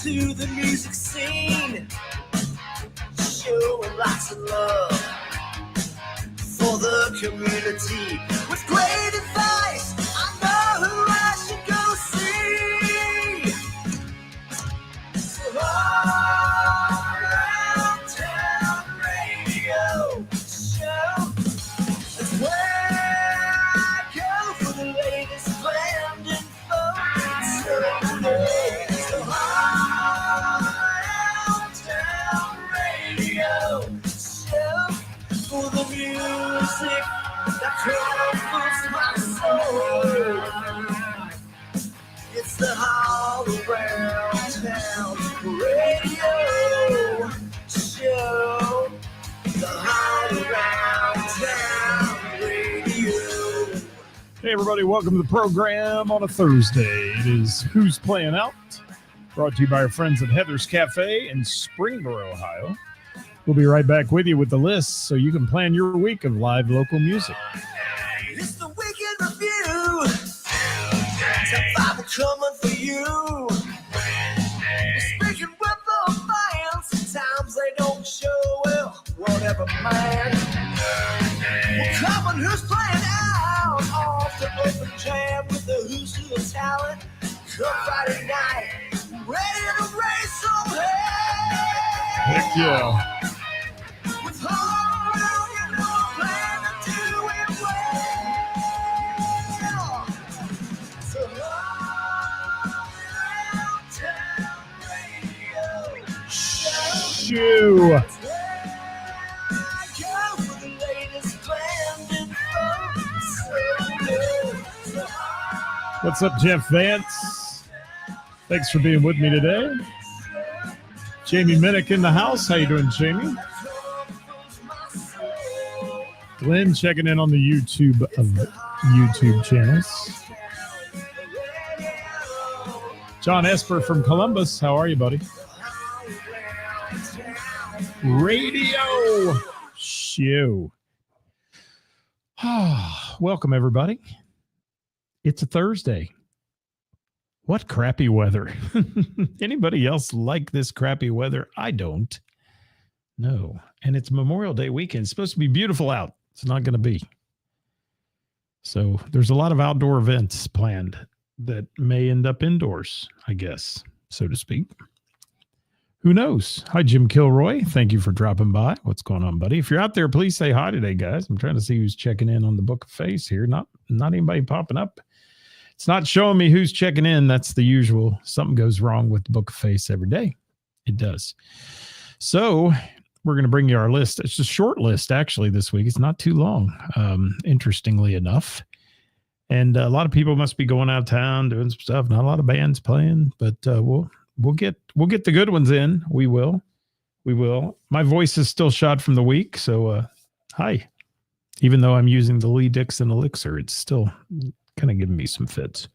to the music scene, showing lots of love for the community. With great advice, I know who I should go see. So all around town radio show, that's where I go for the latest band info. So all around town radio show for the music that comforts my soul. It's the all around town radio show. The all around town radio. Hey everybody, welcome to the program on a Thursday. It is Who's Playin Out, brought to you by our friends at Heather's Cafe in Springboro, Ohio. We'll be right back with you with the list so you can plan your week of live local music. It's the weekend review. Top 5 are coming for you. Speaking with the fans, sometimes they don't show well. Whatever, man. We're coming, who's playing out? Off the open jam with the who's who of talent. Come Friday night, ready to raise some hell. Heck yeah. With all around, you know I'm planning to do it well. So all around town radio show. Shoo. That's where I go for the latest band info. So good. So What's up, Jeff Vance? Thanks for being with me today. Jamie Minnick in the house. How you doing, Jamie? Glenn checking in on the YouTube channels. John Esper from Columbus. How are you, buddy? Radio show. Welcome, everybody. It's a Thursday. What crappy weather. Anybody else like this crappy weather? I don't. No. And it's Memorial Day weekend. It's supposed to be beautiful out. It's not going to be. So there's a lot of outdoor events planned that may end up indoors, I guess, so to speak. Who knows? Hi, Jim Kilroy. Thank you for dropping by. What's going on, buddy? If you're out there, please say hi today, guys. I'm trying to see who's checking in on the Book of Face here. Not anybody popping up. It's not showing me who's checking in. That's the usual. Something goes wrong with the Book of Face every day. It does. So we're going to bring you our list. It's a short list, actually, this week. It's not too long, interestingly enough. And a lot of people must be going out of town doing some stuff. Not a lot of bands playing, but we'll get the good ones in. We will. My voice is still shot from the week, so hi. Even though I'm using the Lee Dixon elixir, it's still kind of giving me some fits.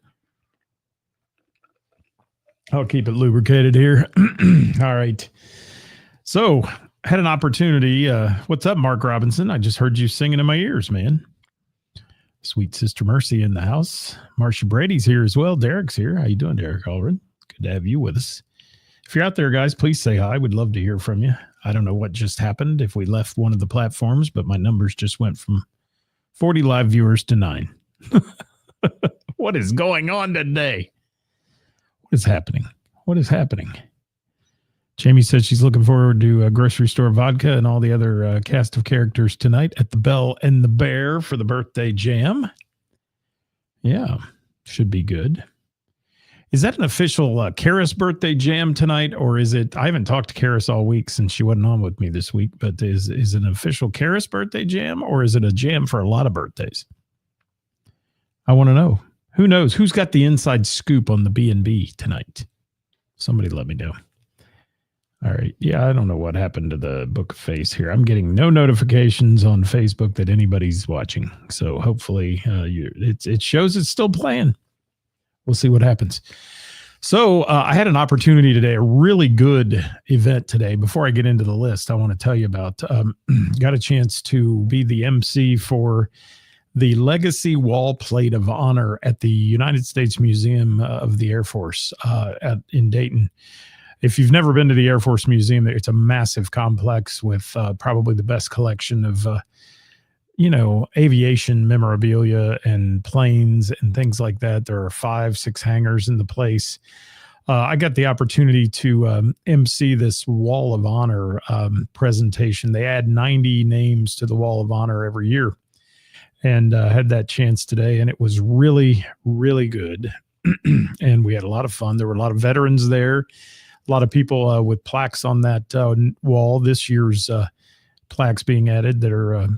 I'll keep it lubricated here. All right. So had an opportunity. What's up, Mark Robinson? I just heard you singing in my ears, man. Sweet Sister Mercy in the house. Marcia Brady's here as well. Derek's here. How you doing, Derek Allred? Good to have you with us. If you're out there, guys, please say hi. We'd love to hear from you. I don't know what just happened if we left one of the platforms, but my numbers just went from 40 live viewers to 9. What is going on today? What is happening? Jamie says she's looking forward to grocery store vodka and all the other cast of characters tonight at the Bell and the Bear for the birthday jam. Yeah, should be good. Is that an official Karis birthday jam tonight, or is it? I haven't talked to Karis all week since she wasn't on with me this week, but is it an official Karis birthday jam, or is it a jam for a lot of birthdays? I want to know. Who knows? Who's got the inside scoop on the B&B tonight? Somebody let me know. All right. Yeah, I don't know what happened to the Book of Face here. I'm getting no notifications on Facebook that anybody's watching. So hopefully it shows it's still playing. We'll see what happens. So I had an opportunity today, a really good event today. Before I get into the list, I want to tell you about, got a chance to be the MC for the Legacy Wall Plate of Honor at the United States Museum of the Air Force in Dayton. If you've never been to the Air Force Museum, it's a massive complex with probably the best collection of, aviation memorabilia and planes and things like that. There are 5-6 hangars in the place. I got the opportunity to MC this Wall of Honor presentation. They add 90 names to the Wall of Honor every year, and had that chance today, and it was really, really good. And we had a lot of fun. There were a lot of veterans there, a lot of people with plaques on that wall. This year's plaques being added that are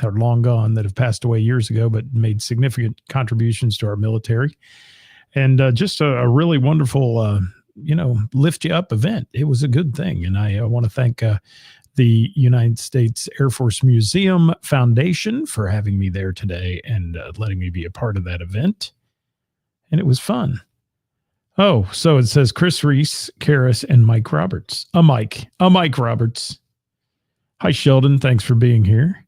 long gone, that have passed away years ago, but made significant contributions to our military. And just a really wonderful, lift you up event. It was a good thing. And I want to thank the United States Air Force Museum Foundation for having me there today and letting me be a part of that event. And it was fun. Oh, so it says Chris Reese, Karis, and Mike Roberts. A Mike Roberts. Hi, Sheldon. Thanks for being here.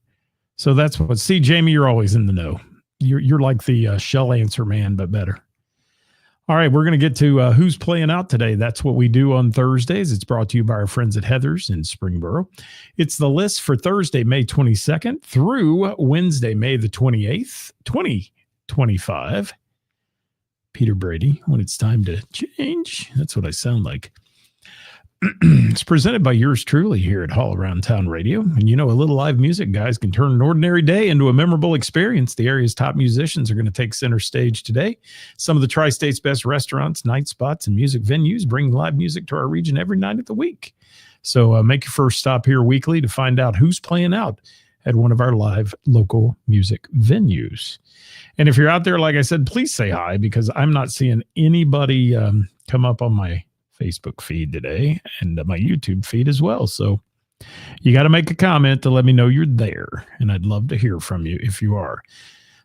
So that's what. See, Jamie, you're always in the know. You're like the shell answer man, but better. All right, we're going to get to Who's Playing Out today. That's what we do on Thursdays. It's brought to you by our friends at Heather's in Springboro. It's the list for Thursday, May 22nd through Wednesday, May the 28th, 2025. Peter Brady, when it's time to change. That's what I sound like. It's presented by yours truly here at All Around Town Radio. And a little live music, guys, can turn an ordinary day into a memorable experience. The area's top musicians are going to take center stage today. Some of the Tri-State's best restaurants, night spots, and music venues bring live music to our region every night of the week. So make your first stop here weekly to find out who's playing out at one of our live local music venues. And if you're out there, like I said, please say hi, because I'm not seeing anybody come up on my Facebook feed today and my YouTube feed as well. So you got to make a comment to let me know you're there. And I'd love to hear from you if you are.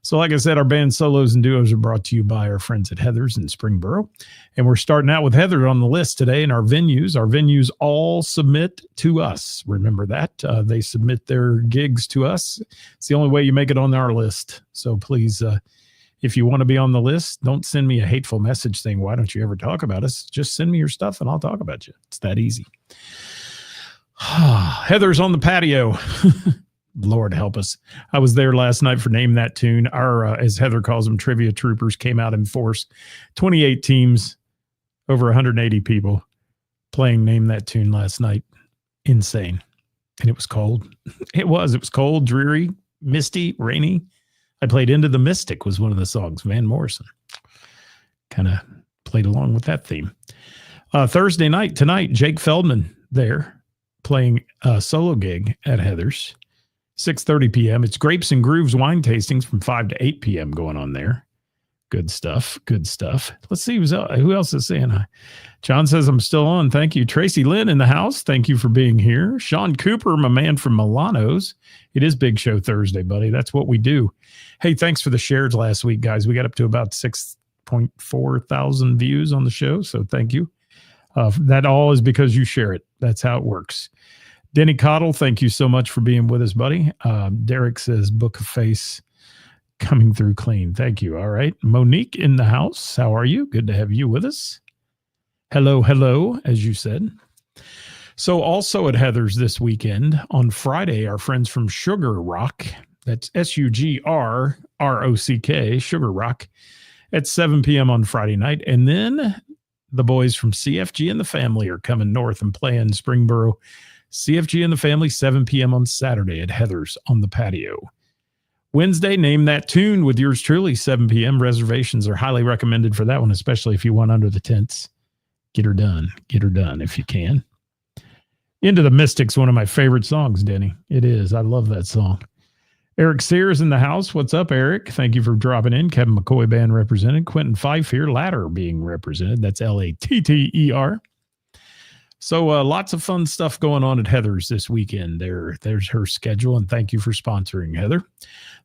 So like I said, our band solos and duos are brought to you by our friends at Heather's in Springboro. And we're starting out with Heather on the list today. And our venues all submit to us. Remember that. They submit their gigs to us. It's the only way you make it on our list. So please, if you want to be on the list, don't send me a hateful message saying, why don't you ever talk about us? Just send me your stuff and I'll talk about you. It's that easy. Heather's on the patio. Lord help us. I was there last night for Name That Tune. Our, as Heather calls them, trivia troopers came out in force. 28 teams, over 180 people playing Name That Tune last night. Insane. And it was cold. It was cold, dreary, misty, rainy. I played Into the Mystic was one of the songs. Van Morrison kind of played along with that theme. Thursday night, tonight, Jake Feldman there playing a solo gig at Heather's. 6:30 p.m. It's Grapes and Grooves wine tastings from 5 to 8 p.m. going on there. Good stuff. Good stuff. Let's see who else is saying hi. John says, I'm still on. Thank you. Tracy Lynn in the house. Thank you for being here. Sean Cooper, my man from Milano's. It is Big Show Thursday, buddy. That's what we do. Hey, thanks for the shares last week, guys. We got up to about 6.4 thousand views on the show. So thank you. That all is because you share it. That's how it works. Denny Cottle, thank you so much for being with us, buddy. Derek says, Book of Face coming through clean. Thank you. All right. Monique in the house. How are you? Good to have you with us. Hello, as you said. So also at Heather's this weekend, on Friday, our friends from Sugar Rock, that's SUGRROCK, Sugar Rock, at 7 p.m. on Friday night. And then the boys from CFG and the Family are coming north and playing Springboro. CFG and the Family, 7 p.m. on Saturday at Heather's on the patio. Wednesday, Name That Tune with yours truly, 7 p.m. Reservations are highly recommended for that one, especially if you want under the tents. Get her done if you can. Into the Mystics, one of my favorite songs, Denny. It is. I love that song. Eric Sears in the house. What's up, Eric? Thank you for dropping in. Kevin McCoy Band represented. Quentin Fife here. Ladder being represented. That's Latter. So lots of fun stuff going on at Heather's this weekend. There's her schedule, and thank you for sponsoring, Heather.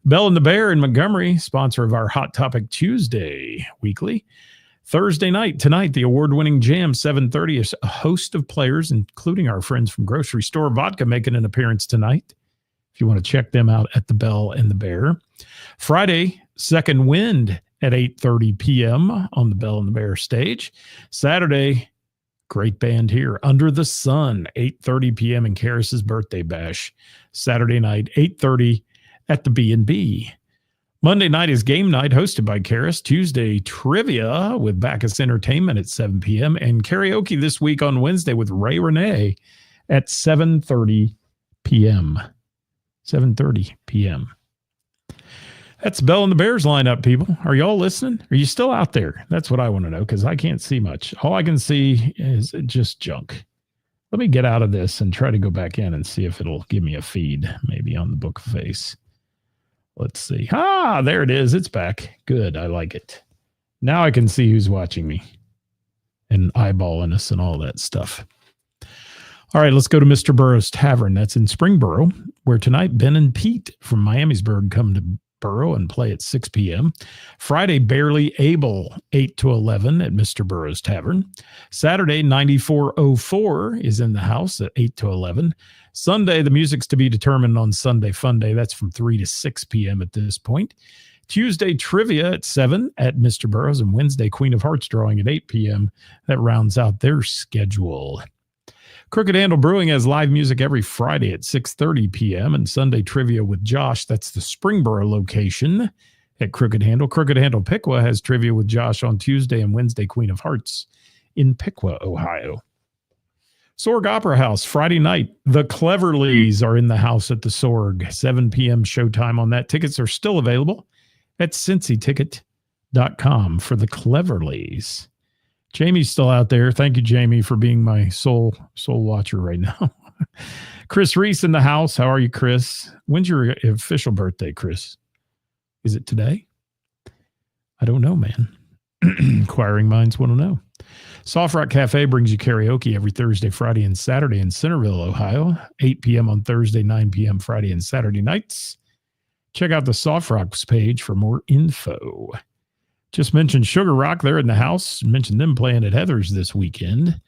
Bell and the Bear in Montgomery, sponsor of our Hot Topic Tuesday weekly. Thursday night, tonight, the award-winning Jam, 7:30, is a host of players, including our friends from Grocery Store Vodka, making an appearance tonight. If you want to check them out at the Bell and the Bear. Friday, Second Wind at 8:30 p.m. on the Bell and the Bear stage. Saturday, Great band here. Under the Sun, 8:30 p.m. in Karis's birthday bash. Saturday night, 8:30 at the B&B. Monday night is game night hosted by Karis. Tuesday, trivia with Bacchus Entertainment at 7 p.m. And karaoke this week on Wednesday with Ray Renee at 7:30 p.m. 7:30 p.m. That's Bell and the Bears lineup, people. Are y'all listening? Are you still out there? That's what I want to know, because I can't see much. All I can see is just junk. Let me get out of this and try to go back in and see if it'll give me a feed, maybe on the Book Face. Let's see. Ah, there it is. It's back. Good. I like it. Now I can see who's watching me and eyeballing us and all that stuff. All right, let's go to Mr. Burroughs Tavern. That's in Springboro, where tonight Ben and Pete from Miamisburg come to Burrow and play at 6 p.m. Friday, Barely Able, 8 to 11 at Mr. Burroughs Tavern. Saturday, 9404 is in the house at 8 to 11. Sunday, the music's to be determined on Sunday Fun Day. That's from 3 to 6 p.m. at this point. Tuesday, trivia at 7 at Mr. Burroughs, and Wednesday, Queen of Hearts drawing at 8 p.m. That rounds out their schedule. Crooked Handle Brewing has live music every Friday at 6:30 p.m. and Sunday trivia with Josh. That's the Springboro location at Crooked Handle. Crooked Handle Piqua has trivia with Josh on Tuesday and Wednesday, Queen of Hearts in Piqua, Ohio. Sorg Opera House, Friday night. The Cleverleys are in the house at the Sorg. 7 p.m. showtime on that. Tickets are still available at cincyticket.com for the Cleverleys. Jamie's still out there. Thank you, Jamie, for being my soul watcher right now. Chris Reese in the house. How are you, Chris? When's your official birthday, Chris? Is it today? I don't know, man. Inquiring minds want to know. Soft Rock Cafe brings you karaoke every Thursday, Friday, and Saturday in Centerville, Ohio. 8 p.m. on Thursday, 9 p.m. Friday and Saturday nights. Check out the Soft Rocks page for more info. Just mentioned Sugar Rock. They're in the house. Mentioned them playing at Heather's this weekend.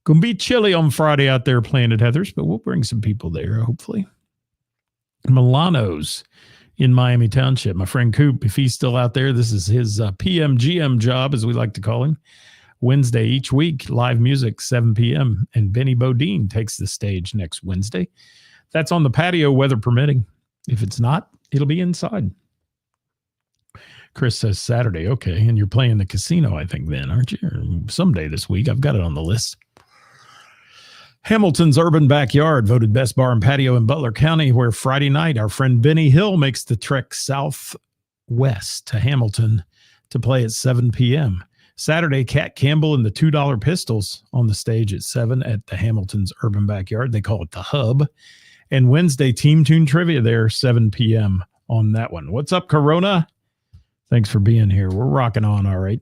Gonna be chilly on Friday out there playing at Heather's, but we'll bring some people there, hopefully. Milano's in Miami Township. My friend Coop, if he's still out there, this is his PMGM job, as we like to call him. Wednesday each week, live music, 7 p.m. And Benny Bodine takes the stage next Wednesday. That's on the patio, weather permitting. If it's not, it'll be inside. Chris says Saturday. Okay. And you're playing the casino, I think, then, aren't you? Or someday this week. I've got it on the list. Hamilton's Urban Backyard, voted best bar and patio in Butler County, where Friday night our friend Benny Hill makes the trek southwest to Hamilton to play at 7 p.m. Saturday, Cat Campbell and the $2 Pistols on the stage at 7 at the Hamilton's Urban Backyard. They call it the Hub. And Wednesday, Team Tune Trivia there, 7 p.m. on that one. What's up, Corona? Thanks for being here. We're rocking on, all right.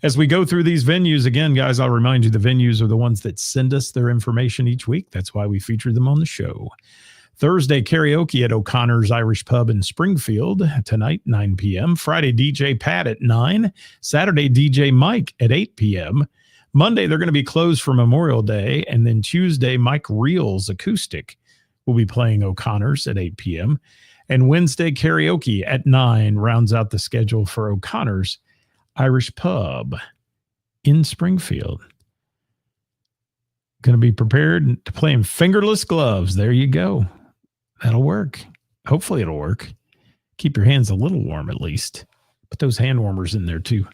As we go through these venues, again, guys, I'll remind you the venues are the ones that send us their information each week. That's why we feature them on the show. Thursday, karaoke at O'Connor's Irish Pub in Springfield tonight, 9 p.m. Friday, DJ Pat at 9. Saturday, DJ Mike at 8 p.m. Monday, they're going to be closed for Memorial Day. And then Tuesday, Mike Reels Acoustic will be playing O'Connor's at 8 p.m. And Wednesday, karaoke at 9 rounds out the schedule for O'Connor's Irish Pub in Springfield. Going to be prepared to play in fingerless gloves. There you go. That'll work. Hopefully it'll work. Keep your hands a little warm at least. Put those hand warmers in there too.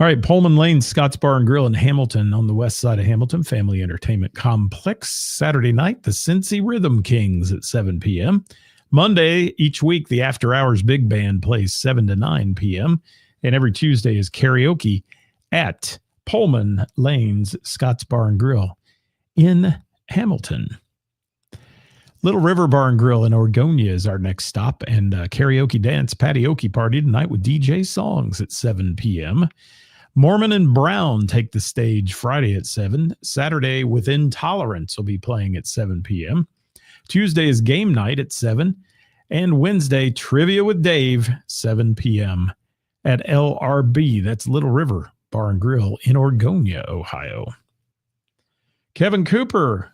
All right, Pullman Lane, Scott's Bar and Grill in Hamilton on the west side of Hamilton, Family Entertainment Complex. Saturday night, the Cincy Rhythm Kings at 7 p.m. Monday, each week, the After Hours Big Band plays 7 to 9 p.m. And every Tuesday is karaoke at Pullman Lane's Scott's Bar and Grill in Hamilton. Little River Bar and Grill in Orgonia is our next stop, and karaoke dance patioke party tonight with DJ Songs at 7 p.m. Mormon and Brown take the stage Friday at 7. Saturday with Intolerance will be playing at 7 p.m. Tuesday is game night at 7. And Wednesday, Trivia with Dave, 7 p.m. at LRB. That's Little River Bar and Grill in Orgonia, Ohio. Kevin Cooper.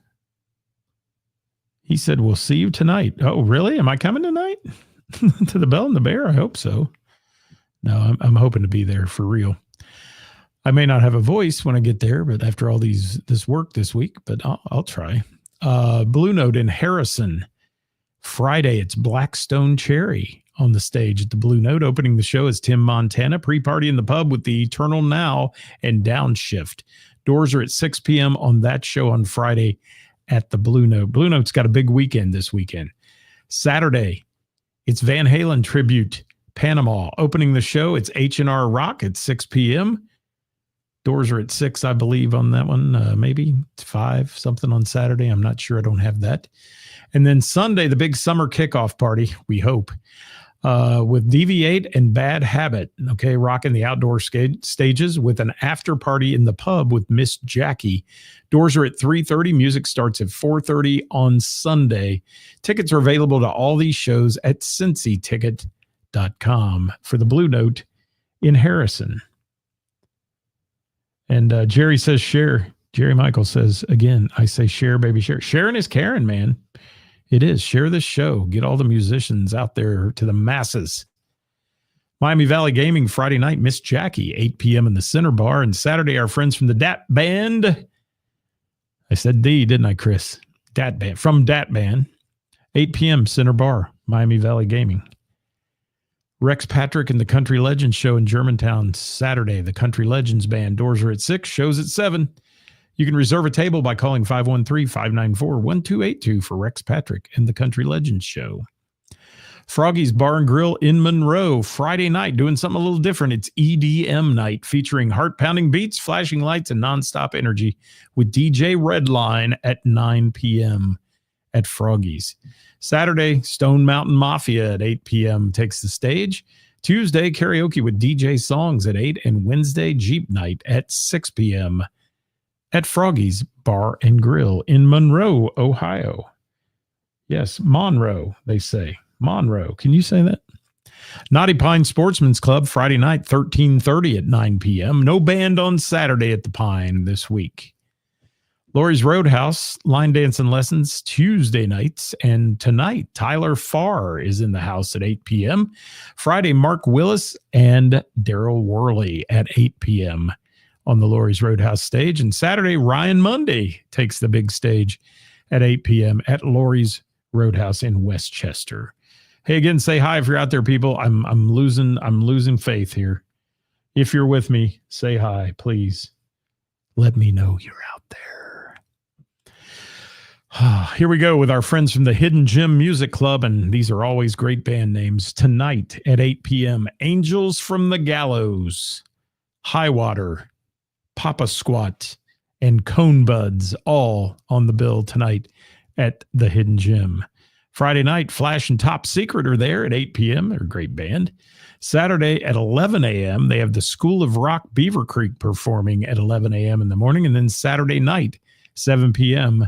He said, we'll see you tonight. Oh, really? Am I coming tonight? To the Bell and the Bear? I hope so. No, I'm hoping to be there for real. I may not have a voice when I get there, but after all this work this week, but I'll try. Blue Note in Harrison. Friday, it's Blackstone Cherry on the stage at the Blue Note. Opening the show is Tim Montana. Pre-party in the pub with the Eternal Now and Downshift. Doors are at 6 p.m. on that show on Friday at the Blue Note. Blue Note's got a big weekend this weekend. Saturday, it's Van Halen Tribute Panama. Opening the show, it's H&R Rock at 6 p.m. Doors are at 6, I believe, on that one. Maybe 5, something on Saturday. I'm not sure. I don't have that. And then Sunday, the big summer kickoff party, we hope, with Deviate and Bad Habit. Okay, rocking the outdoor stages with an after party in the pub with Miss Jackie. Doors are at 3:30. Music starts at 4:30 on Sunday. Tickets are available to all these shows at cincyticket.com for the Blue Note in Harrison. And Jerry says share. Jerry Michael says, again, I say share, baby, share. Sharing is caring, man. It is. Share this show. Get all the musicians out there to the masses. Miami Valley Gaming Friday night, Miss Jackie, 8 p.m. in the Center Bar. And Saturday, our friends from the Dat Band. I said D, didn't I, Chris? Dat Band. From Dat Band. 8 p.m. Center Bar, Miami Valley Gaming. Rex Patrick and the Country Legends Show in Germantown, Saturday. The Country Legends Band. Doors are at 6, shows at 7. You can reserve a table by calling 513-594-1282 for Rex Patrick and the Country Legends Show. Froggy's Bar and Grill in Monroe, Friday night, doing something a little different. It's EDM night featuring heart-pounding beats, flashing lights, and nonstop energy with DJ Redline at 9 p.m. at Froggy's. Saturday, Stone Mountain Mafia at 8 p.m. takes the stage. Tuesday, karaoke with DJ Songs at 8, and Wednesday, Jeep Night at 6 p.m. at Froggy's Bar and Grill in Monroe, Ohio. Yes, Monroe, they say. Monroe. Can you say that? Knotty Pine Sportsman's Club, Friday night, 13:30 at 9 p.m. No band on Saturday at the Pine this week. Lori's Roadhouse, line dancing lessons Tuesday nights. And tonight, Tyler Farr is in the house at 8 p.m. Friday, Mark Willis and Daryl Worley at 8 p.m. on the Lori's Roadhouse stage. And Saturday, Ryan Munday takes the big stage at 8 p.m. at Lori's Roadhouse in Westchester. Hey, again, say hi if you're out there, people. I'm losing faith here. If you're with me, say hi, please. Let me know you're out there. Here we go with our friends from the Hidden Gem Music Club, and these are always great band names. Tonight at 8 p.m., Angels from the Gallows, Highwater, Papa Squat, and Cone Buds, all on the bill tonight at the Hidden Gem. Friday night, Flash and Top Secret are there at 8 p.m. They're a great band. Saturday at 11 a.m., they have the School of Rock Beaver Creek performing at 11 a.m. in the morning. And then Saturday night, 7 p.m.,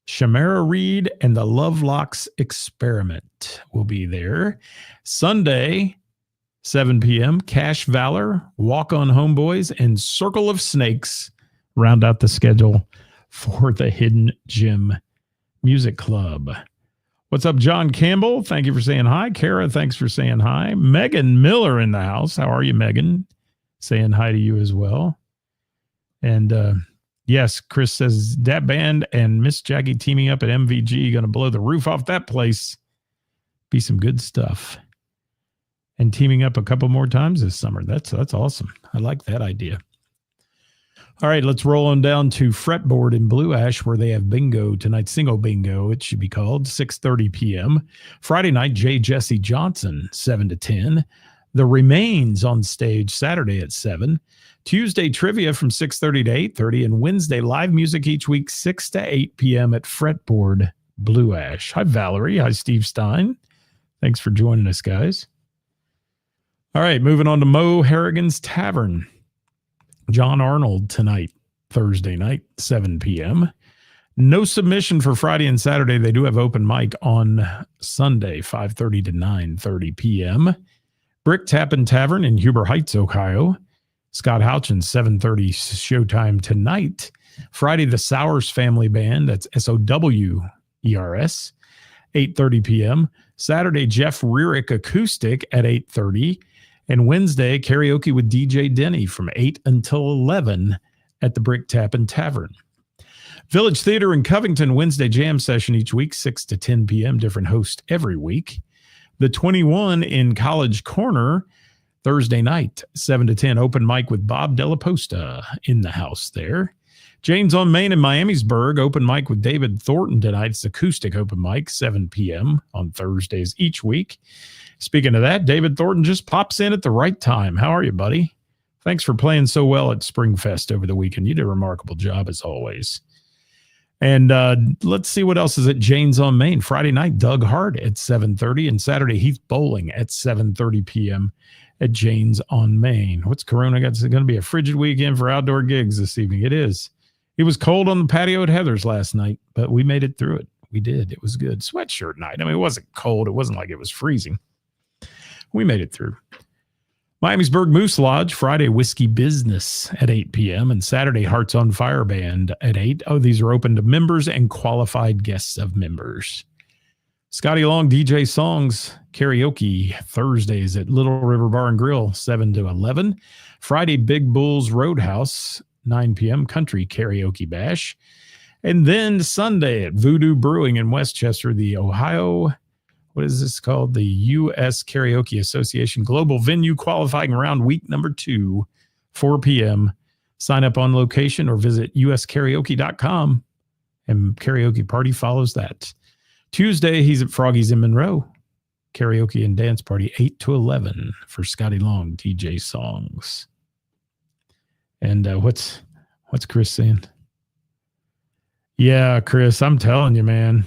Shamara Reed and the Lovelocks Experiment will be there. Sunday, 7 p.m., Cash Valor, Walk On Homeboys, and Circle of Snakes round out the schedule for the Hidden Gem Music Club. What's up, John Campbell? Thank you for saying hi. Kara, thanks for saying hi. Megan Miller in the house. How are you, Megan? Saying hi to you as well. And yes, Chris says that band and Miss Jackie teaming up at MVG going to blow the roof off that place. Be some good stuff. And teaming up a couple more times this summer. That's awesome. I like that idea. All right, let's roll on down to Fretboard in Blue Ash, where they have bingo tonight. Single bingo, it should be called, 6:30 p.m. Friday night, J. Jesse Johnson, 7 to 10. The Remains on stage Saturday at 7. Tuesday, trivia from 6:30 to 8:30. And Wednesday, live music each week, 6 to 8 p.m. at Fretboard Blue Ash. Hi, Valerie. Hi, Steve Stein. Thanks for joining us, guys. All right, moving on to Mo Harrigan's Tavern. John Arnold tonight, Thursday night, 7 p.m. No submission for Friday and Saturday. They do have open mic on Sunday, 5:30 to 9:30 p.m. Brick Tappin' Tavern in Huber Heights, Ohio. Scott Houchins, 7:30 showtime tonight. Friday, the Sowers Family Band. That's SOWERS, 8:30 p.m. Saturday, Jeff Rearick Acoustic at 8:30. And Wednesday, karaoke with DJ Denny from 8 until 11 at the Brick Tap and Tavern. Village Theater in Covington, Wednesday jam session each week, 6 to 10 p.m., different host every week. The 21 in College Corner, Thursday night, 7 to 10, open mic with Bob Della Posta in the house there. Jane's on Main in Miamisburg, open mic with David Thornton tonight. It's acoustic open mic, 7 p.m. on Thursdays each week. Speaking of that, David Thornton just pops in at the right time. How are you, buddy? Thanks for playing so well at Springfest over the weekend. You did a remarkable job as always. And let's see what else is at Jane's on Main. Friday night, Doug Hart at 7:30, and Saturday, Heath Bowling at 7:30 p.m. at Jane's on Main. What's Corona got? It's going to be a frigid weekend for outdoor gigs this evening. It is. It was cold on the patio at Heather's last night, but we made it through it. We did. It was good. Sweatshirt night. I mean, it wasn't cold. It wasn't like it was freezing. We made it through. Miamisburg Moose Lodge, Friday, Whiskey Business at 8 p.m. and Saturday, Hearts on Fire Band at 8. Oh, these are open to members and qualified guests of members. Scotty Long DJ Songs Karaoke, Thursdays at Little River Bar and Grill, 7 to 11. Friday, Big Bulls Roadhouse, 9 p.m. Country Karaoke Bash. And then Sunday at Voodoo Brewing in Westchester, the Ohio... What is this called? The U.S. Karaoke Association Global Venue Qualifying Round Week number 2, 4 p.m. Sign up on location or visit uskaraoke.com, and karaoke party follows that. Tuesday, he's at Froggy's in Monroe. Karaoke and dance party 8 to 11 for Scotty Long DJ Songs. And what's Chris saying? Yeah, Chris, I'm telling you, man,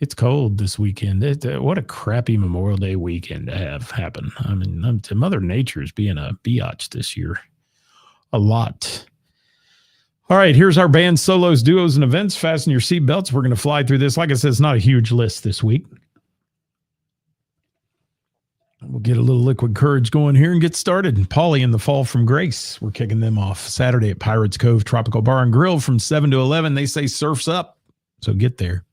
it's cold this weekend. What a crappy Memorial Day weekend to have happen. I mean, Mother Nature's being a biatch this year. A lot. All right, here's our band solos, duos, and events. Fasten your seatbelts. We're going to fly through this. Like I said, it's not a huge list this week. We'll get a little liquid courage going here and get started. Paulie and the Fall from Grace. We're kicking them off Saturday at Pirates Cove Tropical Bar and Grill from 7 to 11. They say surf's up, so get there.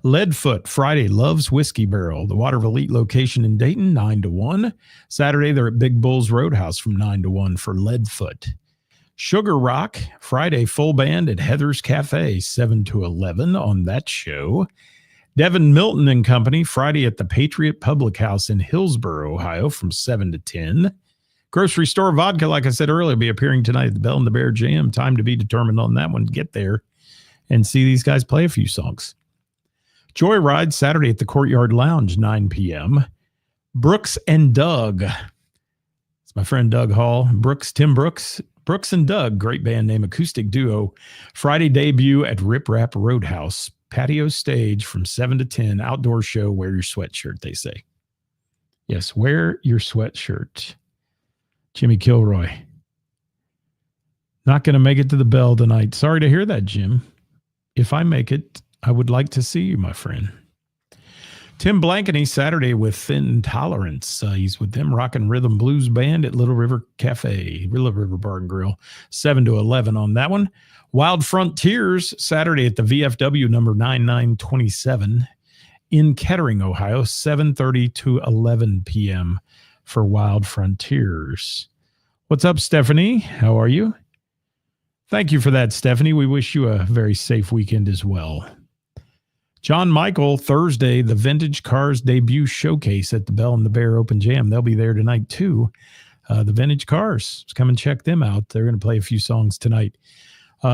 Leadfoot, Friday, Love's Whiskey Barrel, the Water of Elite location in Dayton, 9 to 1. Saturday, they're at Big Bulls Roadhouse from 9 to 1 for Leadfoot. Sugar Rock, Friday, full band at Heather's Cafe, 7 to 11 on that show. Devin Milton and Company, Friday at the Patriot Public House in Hillsboro, Ohio, from 7 to 10. Grocery Store Vodka, like I said earlier, will be appearing tonight at the Bell and the Bear Jam. Time to be determined on that one. Get there and see these guys play a few songs. Joyride, Saturday at the Courtyard Lounge, 9 p.m. Brooks and Doug. It's my friend Doug Hall. Tim Brooks and Doug, great band name, acoustic duo. Friday debut at Rip Rap Roadhouse, patio stage from 7 to 10. Outdoor show, wear your sweatshirt, they say. Yes, wear your sweatshirt. Jimmy Kilroy. Not going to make it to the Bell tonight. Sorry to hear that, Jim. If I make it, I would like to see you, my friend. Tim Blankeny, Saturday with Thin Tolerance. He's with them, Rockin' Rhythm Blues Band at Little River Cafe, Little River Bar and Grill, 7 to 11 on that one. Wild Frontiers, Saturday at the VFW number 9927 in Kettering, Ohio, 7:30 to 11 p.m. for Wild Frontiers. What's up, Stephanie? How are you? Thank you for that, Stephanie. We wish you a very safe weekend as well. John Michael, Thursday, the Vintage Cars debut showcase at the Bell and the Bear Open Jam. They'll be there tonight, too. The Vintage Cars. Come and check them out. They're going to play a few songs tonight.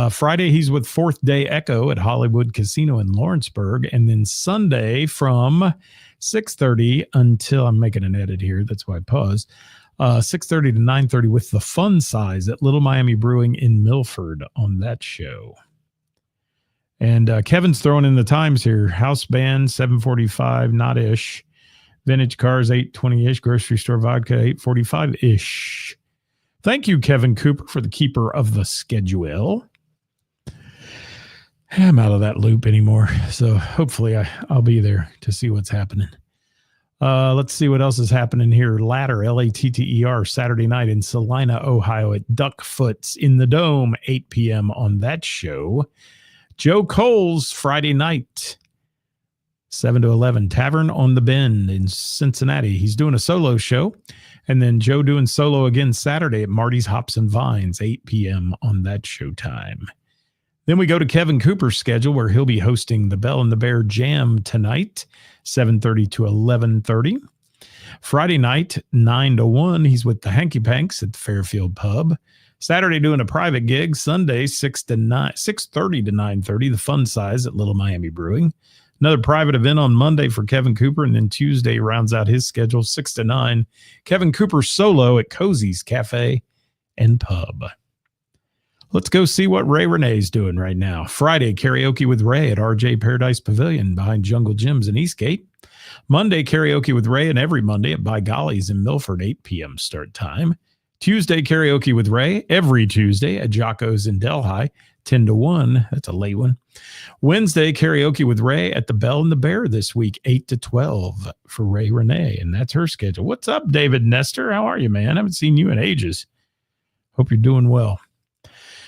Friday, he's with Fourth Day Echo at Hollywood Casino in Lawrenceburg. And then Sunday from 6:30 until, I'm making an edit here, that's why I paused, 6:30 to 9:30 with the Fun Size at Little Miami Brewing in Milford on that show. And Kevin's throwing in the times here. House band, 7:45, not-ish. Vintage Cars, 8:20-ish. Grocery Store Vodka, 8:45-ish. Thank you, Kevin Cooper, for the keeper of the schedule. I'm out of that loop anymore, so hopefully I'll be there to see what's happening. Let's see what else is happening here. Ladder, Latter, Saturday night in Salina, Ohio at Duckfoot's in the Dome, 8 p.m. on that show. Joe Cole's Friday night 7 to 11. Tavern on the Bend in Cincinnati. He's doing a solo show. And then Joe doing solo again Saturday at Marty's Hops and Vines, 8 p.m. on that showtime. Then we go to Kevin Cooper's schedule, where he'll be hosting the Bell and the Bear Jam tonight, 7:30 to 11:30. Friday night, 9 to 1, he's with the Hanky Panks at the Fairfield Pub. Saturday doing a private gig. Sunday, 6:30 to 9:30, the Fun Size at Little Miami Brewing. Another private event on Monday for Kevin Cooper, and then Tuesday rounds out his schedule, 6 to 9. Kevin Cooper solo at Cozy's Cafe and Pub. Let's go see what Ray Renee's doing right now. Friday, karaoke with Ray at RJ Paradise Pavilion behind Jungle Gyms in Eastgate. Monday, karaoke with Ray, and every Monday at By Gollies in Milford, 8 p.m. start time. Tuesday, karaoke with Ray, every Tuesday at Jocko's in Delhi, 10 to 1. That's a late one. Wednesday, karaoke with Ray at the Bell and the Bear this week, 8 to 12 for Ray Renee, and that's her schedule. What's up, David Nestor? How are you, man? I haven't seen you in ages. Hope you're doing well.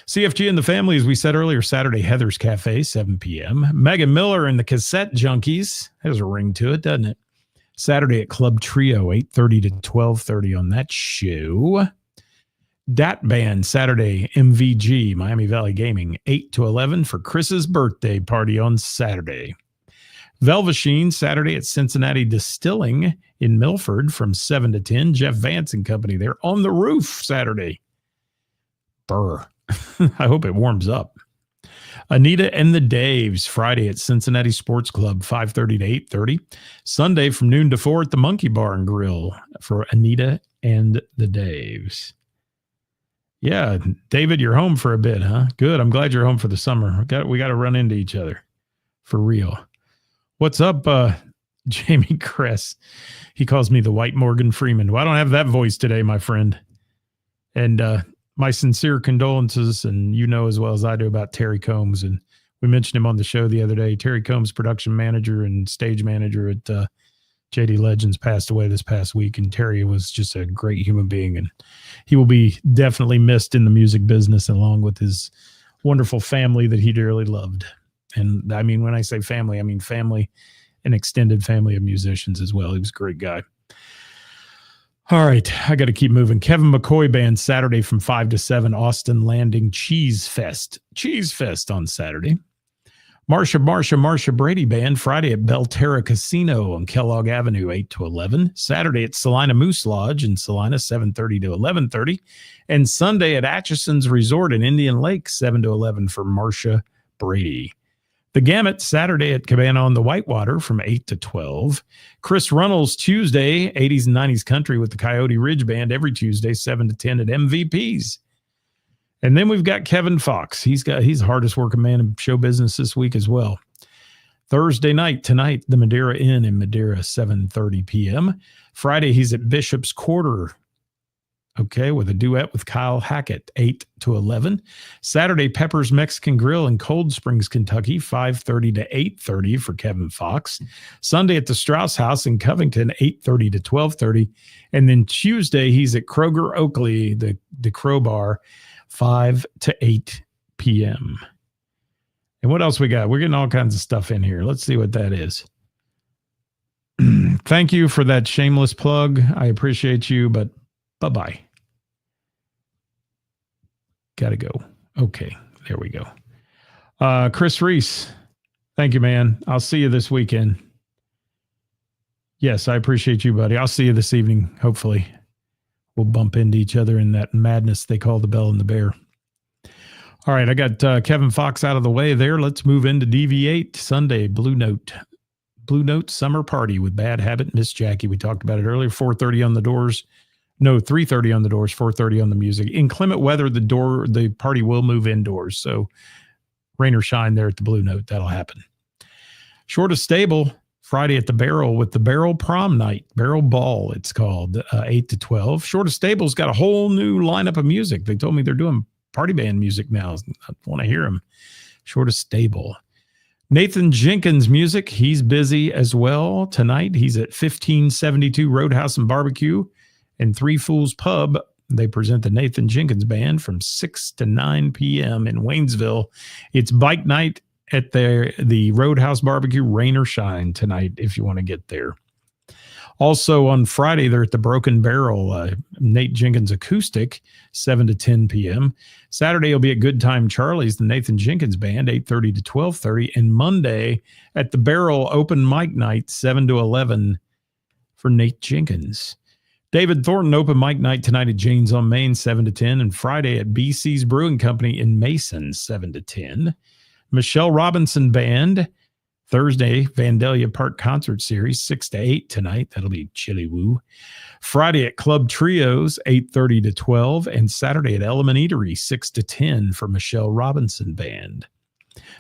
CFG and the Family, as we said earlier, Saturday, Heather's Cafe, 7 p.m. Megan Miller and the Cassette Junkies. There's a ring to it, doesn't it? Saturday at Club Trio, 8:30 to 12:30 on that show. Dat Band, Saturday, MVG, Miami Valley Gaming, 8 to 11 for Chris's birthday party on Saturday. Velveteen, Saturday at Cincinnati Distilling in Milford from 7 to 10. Jeff Vance and company there on the roof Saturday. Brr. I hope it warms up. Anita and the Daves, Friday at Cincinnati Sports Club, 5:30 to 8:30. Sunday from noon to 4 at the Monkey Bar and Grill for Anita and the Daves. Yeah, David, you're home for a bit, huh? Good. I'm glad you're home for the summer. We got to run into each other for real. What's up, Jamie Kress? He calls me the White Morgan Freeman. Well, I don't have that voice today, my friend. And my sincere condolences, and you know as well as I do about Terry Combs. And we mentioned him on the show the other day. Terry Combs, production manager and stage manager at JD Legends, passed away this past week. And Terry was just a great human being. And he will be definitely missed in the music business, along with his wonderful family that he dearly loved. And I mean, when I say family, I mean family, an extended family of musicians as well. He was a great guy. All right, I got to keep moving. Kevin McCoy Band, Saturday from 5 to 7, Austin Landing Cheese Fest on Saturday. Marsha Brady Band, Friday at Belterra Casino on Kellogg Avenue, 8 to 11. Saturday at Salina Moose Lodge in Salina, 7:30 to 11:30. And Sunday at Atchison's Resort in Indian Lake, 7 to 11 for Marsha Brady. The Gamut, Saturday at Cabana on the Whitewater from 8 to 12. Chris Runnels, Tuesday, 80s and 90s country with the Coyote Ridge Band every Tuesday, 7 to 10 at MVP's. And then we've got Kevin Fox. He's the hardest working man in show business this week as well. Thursday night, tonight, the Madeira Inn in Madeira, 7:30 p.m. Friday, he's at Bishop's Quarter, okay, with a duet with Kyle Hackett, 8 to 11. Saturday, Pepper's Mexican Grill in Cold Springs, Kentucky, 5:30 to 8:30 for Kevin Fox. Sunday at the Strauss House in Covington, 8:30 to 12:30. And then Tuesday, he's at Kroger Oakley, the Crowbar, 5 to 8 p.m. And what else we got? We're getting all kinds of stuff in here. Let's see what that is. Thank you for that shameless plug. I appreciate you, but bye-bye. Gotta go. Okay, there we go. Chris Reese, thank you, man. I'll see you this weekend. Yes, I appreciate you, buddy. I'll see you this evening, hopefully. We'll bump into each other in that madness they call the Bell and the Bear. All right, I got Kevin Fox out of the way there. Let's move into DV8 Sunday, Blue Note. Blue Note Summer Party with Bad Habit, Miss Jackie. We talked about it earlier, 4:30 on the doors. No, 3:30 on the doors, 4:30 on the music. Inclement weather, the party will move indoors. So rain or shine there at the Blue Note, that'll happen. Short of Stable, Friday at the Barrel with the Barrel Prom Night, Barrel Ball, it's called, 8 to 12. Short of Stable's got a whole new lineup of music. They told me they're doing party band music now. I want to hear them. Short of Stable. Nathan Jenkins Music, he's busy as well tonight. He's at 1572 Roadhouse and Barbecue and Three Fools Pub. They present the Nathan Jenkins Band from 6 to 9 p.m. in Waynesville. It's bike night at the Roadhouse Barbecue, rain or shine tonight if you want to get there. Also on Friday, they're at the Broken Barrel, Nate Jenkins Acoustic, 7 to 10 p.m. Saturday, you'll be at Good Time Charlie's, the Nathan Jenkins Band, 8:30 to 12:30. And Monday at the Barrel Open Mic Night, 7 to 11 for Nate Jenkins. David Thornton Open Mic Night tonight at Jane's on Main, 7 to 10. And Friday at BC's Brewing Company in Mason, 7 to 10. Michelle Robinson Band, Thursday, Vandalia Park Concert Series, 6 to 8 tonight. That'll be chilly woo. Friday at Club Trios, 8:30 to 12. And Saturday at Element Eatery, 6 to 10 for Michelle Robinson Band.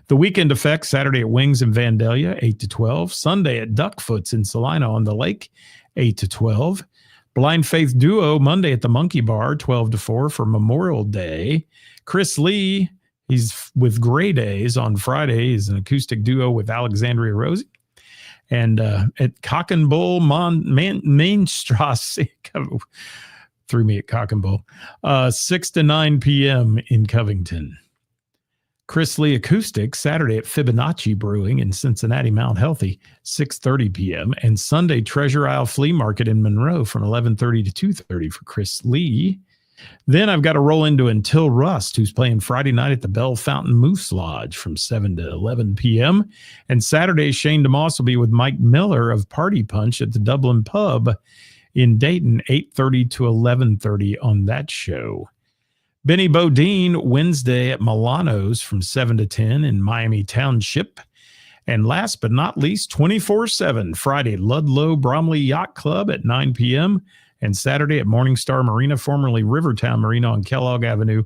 The Weekend Effect, Saturday at Wings in Vandalia, 8 to 12. Sunday at Duckfoot's in Salina on the Lake, 8 to 12. Blind Faith Duo, Monday at the Monkey Bar, 12 to 4 for Memorial Day. Chris Lee, he's with Gray Days on Friday. He's an acoustic duo with Alexandria Rosie. And at Cock and Bull Mainstrasse, threw me at Cock and Bull, 6 to 9 p.m. in Covington. Chris Lee Acoustic, Saturday at Fibonacci Brewing in Cincinnati Mount Healthy, 6:30 p.m. And Sunday, Treasure Isle Flea Market in Monroe from 11:30 to 2:30 for Chris Lee. Then I've got to roll into Until Rust, who's playing Friday night at the Bell Fountain Moose Lodge from 7 to 11 p.m. And Saturday, Shane DeMoss will be with Mike Miller of Party Punch at the Dublin Pub in Dayton, 8:30 to 11:30 on that show. Benny Bodine, Wednesday at Milano's from 7 to 10 in Miami Township. And last but not least, 24/7, Friday, Ludlow Bromley Yacht Club at 9 p.m., and Saturday at Morningstar Marina, formerly Rivertown Marina on Kellogg Avenue,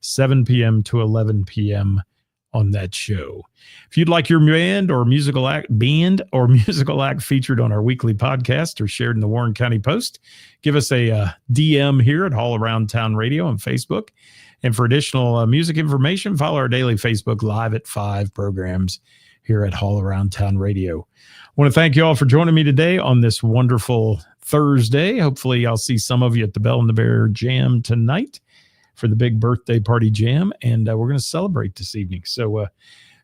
7 p.m. to 11 p.m. on that show. If you'd like your band or musical act featured on our weekly podcast or shared in the Warren County Post, give us a DM here at All Around Town Radio on Facebook. And for additional music information, follow our daily Facebook Live at 5 programs here at All Around Town Radio. I want to thank you all for joining me today on this wonderful Thursday. Hopefully I'll see some of you at the Bell and the Bear Jam tonight for the big birthday party jam. And we're going to celebrate this evening. So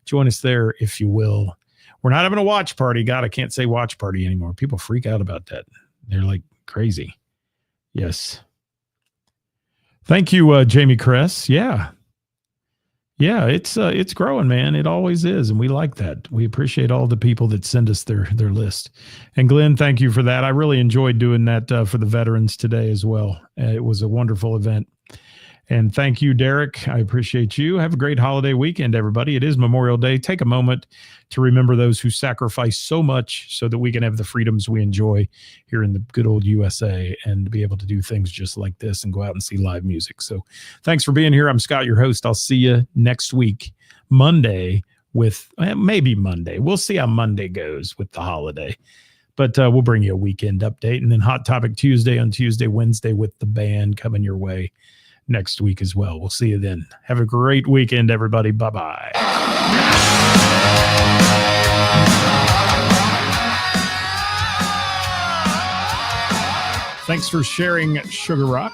join us there if you will. We're not having a watch party. God, I can't say watch party anymore. People freak out about that. They're like crazy. Yes. Thank you, Jamie Kress. Yeah, it's growing, man. It always is, and we like that. We appreciate all the people that send us their list. And Glenn, thank you for that. I really enjoyed doing that for the veterans today as well. It was a wonderful event. And thank you, Derek. I appreciate you. Have a great holiday weekend, everybody. It is Memorial Day. Take a moment to remember those who sacrificed so much so that we can have the freedoms we enjoy here in the good old USA and be able to do things just like this and go out and see live music. So thanks for being here. I'm Scott, your host. I'll see you next week, Monday, with maybe Monday. We'll see how Monday goes with the holiday. But we'll bring you a weekend update. And then Hot Topic Tuesday on Tuesday, Wednesday with the band coming your way next week as well. We'll see you then. Have a great weekend, everybody. Bye-bye. Thanks for sharing, Sugar Rock.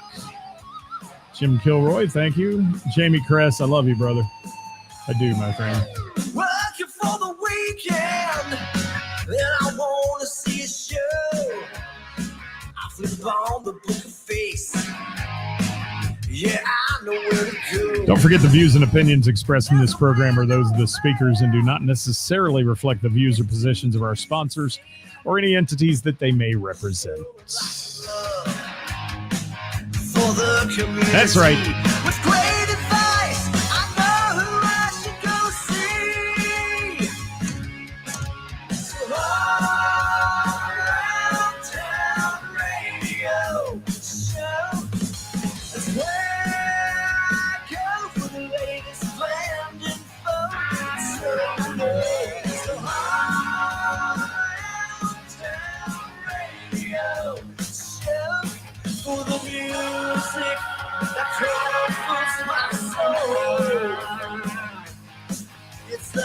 Jim Kilroy, thank you. Jamie Kress, I love you, brother. I do, my friend. Working for the weekend, and I want to see a show. I flip on the book of face. Yeah, I know where to go. Don't forget the views and opinions expressed in this program are those of the speakers and do not necessarily reflect the views or positions of our sponsors or any entities that they may represent. For the community. That's right. With great advice, I know who I should go see. So all around town radio show. That's where I go for the latest band info. So all around town radio show for the music that comforts my soul. It's the